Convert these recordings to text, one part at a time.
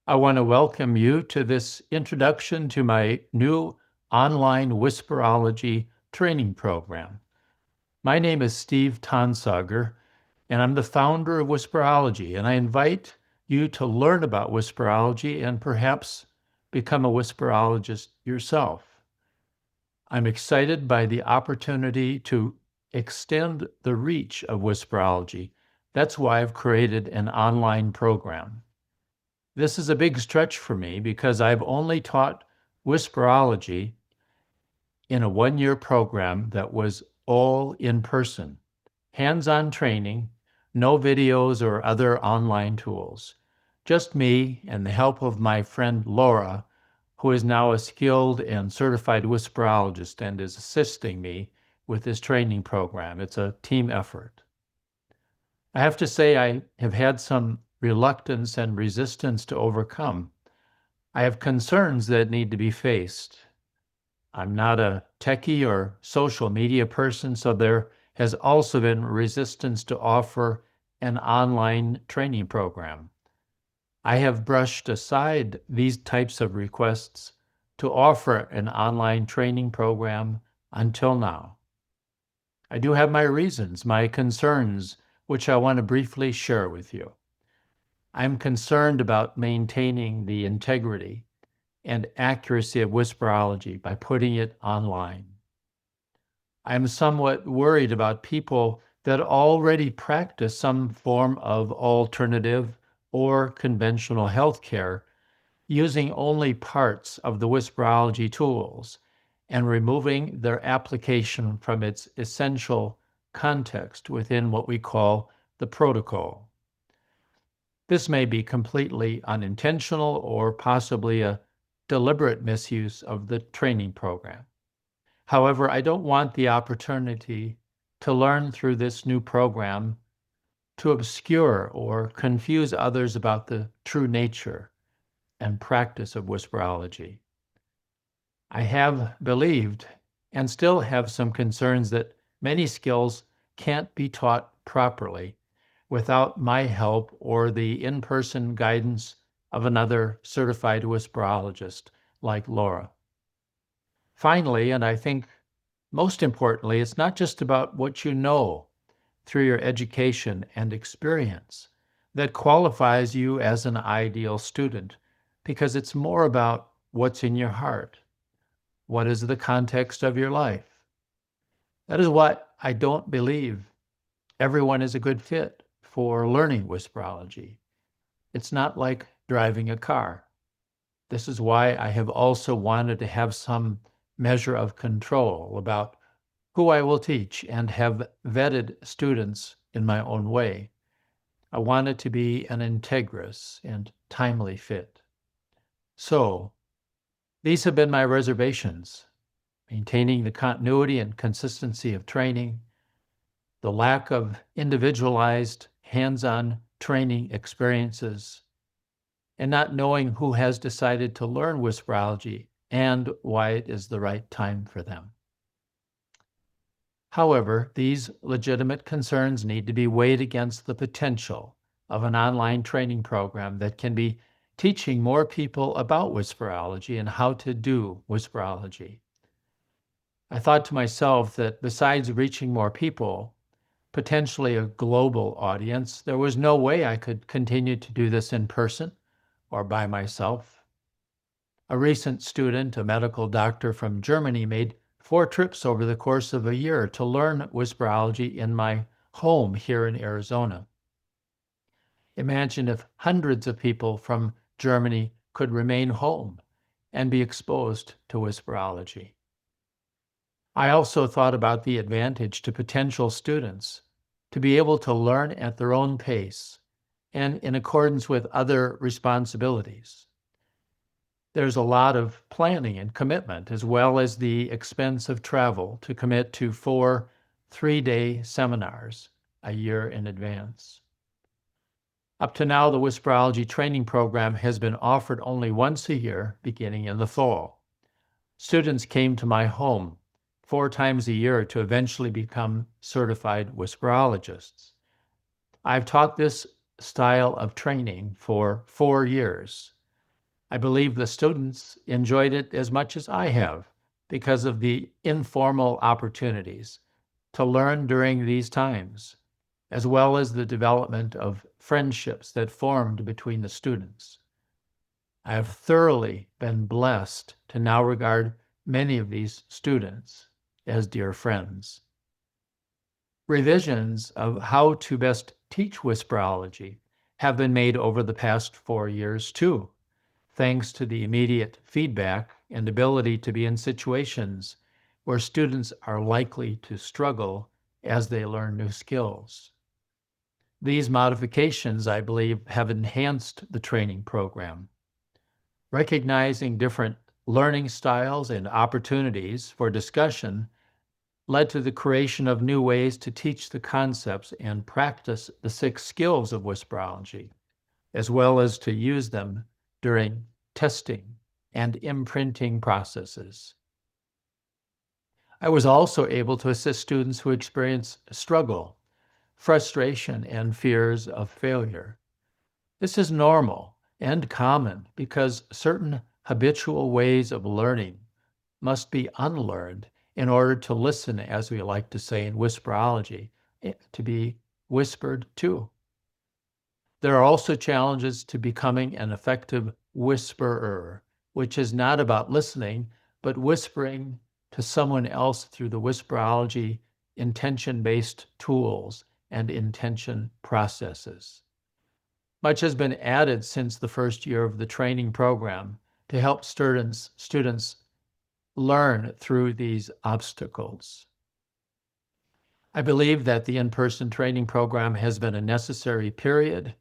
I want to welcome you to this introduction to my new online Whisperology training program. My name is Steve Tonsauger, and I'm the founder of Whisperology, and I invite you to learn about Whisperology and perhaps become a Whisperologist yourself. I'm excited by the opportunity to extend the reach of Whisperology. That's why I've created an online program. This is a big stretch for me because I've only taught Whisperology in a one-year program that was all in person, hands-on training, no videos or other online tools. Just me and the help of my friend Laura, who is now a skilled and certified whisperologist and is assisting me with this training program. It's a team effort. I have to say I have had some reluctance and resistance to overcome. I have concerns that need to be faced. I'm not a techie or social media person, so there has also been resistance to offer an online training program. I have brushed aside these types of requests to offer an online training program until now. I do have my reasons, my concerns, which I want to briefly share with you. I'm concerned about maintaining the integrity and accuracy of Whisperology by putting it online. I'm somewhat worried about people that already practice some form of alternative or conventional healthcare using only parts of the Whisperology tools and removing their application from its essential context within what we call the protocol. This may be completely unintentional or possibly a deliberate misuse of the training program. However, I don't want the opportunity to learn through this new program to obscure or confuse others about the true nature and practice of Whisperology. I have believed and still have some concerns that many skills can't be taught properly without my help or the in-person guidance of another certified whisperologist like Laura. Finally, and I think most importantly, it's not just about what you know through your education and experience that qualifies you as an ideal student, because it's more about what's in your heart. What is the context of your life? That is what I don't believe everyone is a good fit for learning whisperology. It's not like driving a car. This is why I have also wanted to have some measure of control about who I will teach and have vetted students in my own way. I want it to be an integrous and timely fit. So, these have been my reservations: maintaining the continuity and consistency of training, the lack of individualized hands-on training experiences, and not knowing who has decided to learn whisperology and why it is the right time for them. However, these legitimate concerns need to be weighed against the potential of an online training program that can be teaching more people about whisperology and how to do whisperology. I thought to myself that besides reaching more people, potentially a global audience, there was no way I could continue to do this in person or by myself. A recent student, a medical doctor from Germany, made 4 trips over the course of a year to learn whisperology in my home here in Arizona. Imagine if hundreds of people from Germany could remain home and be exposed to whisperology. I also thought about the advantage to potential students to be able to learn at their own pace and in accordance with other responsibilities. There's a lot of planning and commitment, as well as the expense of travel to commit to 4 3-day seminars a year in advance. Up to now, the Whisperology training program has been offered only once a year, beginning in the fall. Students came to my home 4 times a year to eventually become certified whisperologists. I've taught this style of training for 4 years, I believe the students enjoyed it as much as I have because of the informal opportunities to learn during these times, as well as the development of friendships that formed between the students. I have thoroughly been blessed to now regard many of these students as dear friends. Revisions of how to best teach Whisperology have been made over the past 4 years too, thanks to the immediate feedback and ability to be in situations where students are likely to struggle as they learn new skills. These modifications, I believe, have enhanced the training program. Recognizing different learning styles and opportunities for discussion led to the creation of new ways to teach the concepts and practice the 6 skills of Whisperology, as well as to use them during testing and imprinting processes. I was also able to assist students who experience struggle, frustration, and fears of failure. This is normal and common because certain habitual ways of learning must be unlearned in order to listen, as we like to say in Whisperology, to be whispered to. There are also challenges to becoming an effective whisperer, which is not about listening, but whispering to someone else through the Whisperology intention-based tools and intention processes. Much has been added since the first year of the training program to help students learn through these obstacles. I believe that the in-person training program has been a necessary period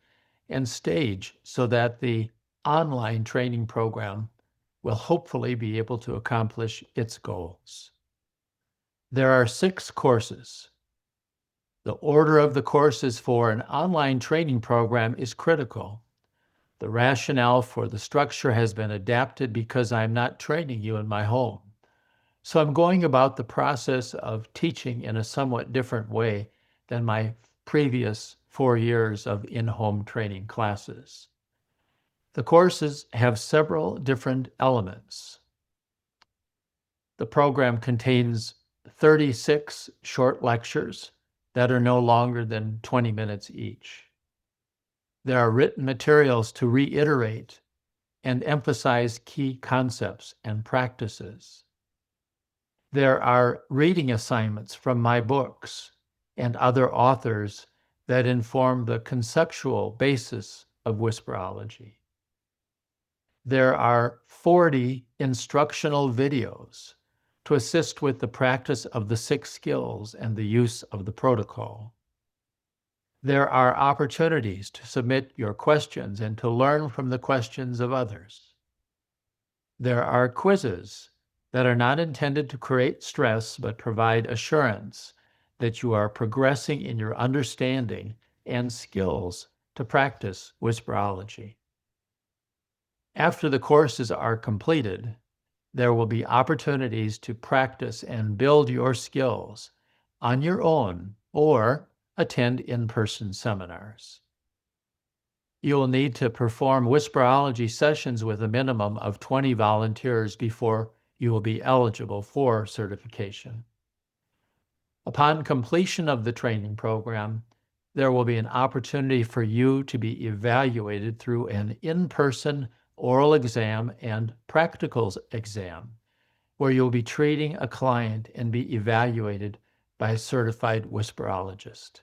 and stage so that the online training program will hopefully be able to accomplish its goals. There are 6 courses. The order of the courses for an online training program is critical. The rationale for the structure has been adapted because I'm not training you in my home. So I'm going about the process of teaching in a somewhat different way than my previous 4 years of in-home training classes. The courses have several different elements. The program contains 36 short lectures that are no longer than 20 minutes each. There are written materials to reiterate and emphasize key concepts and practices. There are reading assignments from my books and other authors that inform the conceptual basis of Whisperology. There are 40 instructional videos to assist with the practice of the 6 skills and the use of the protocol. There are opportunities to submit your questions and to learn from the questions of others. There are quizzes that are not intended to create stress, but provide assurance that you are progressing in your understanding and skills to practice Whisperology. After the courses are completed, there will be opportunities to practice and build your skills on your own or attend in-person seminars. You will need to perform Whisperology sessions with a minimum of 20 volunteers before you will be eligible for certification. Upon completion of the training program, there will be an opportunity for you to be evaluated through an in-person oral exam and practicals exam, where you'll be treating a client and be evaluated by a certified whisperologist.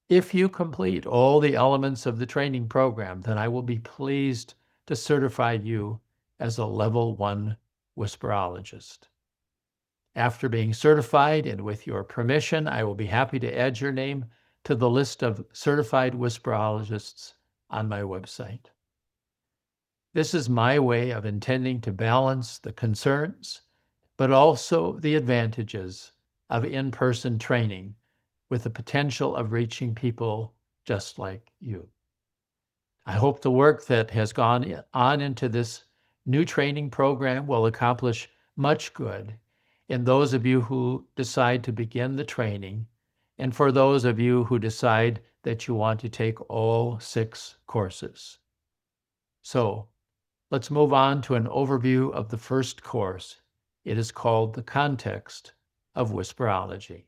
If you complete all the elements of the training program, then I will be pleased to certify you as a level 1 whisperologist. After being certified and with your permission, I will be happy to add your name to the list of certified whisperologists on my website. This is my way of intending to balance the concerns, but also the advantages of in-person training with the potential of reaching people just like you. I hope the work that has gone on into this new training program will accomplish much good in those of you who decide to begin the training, and for those of you who decide that you want to take all 6 courses. So, Let's move on to an overview of the first course. It is called The Context of Whisperology.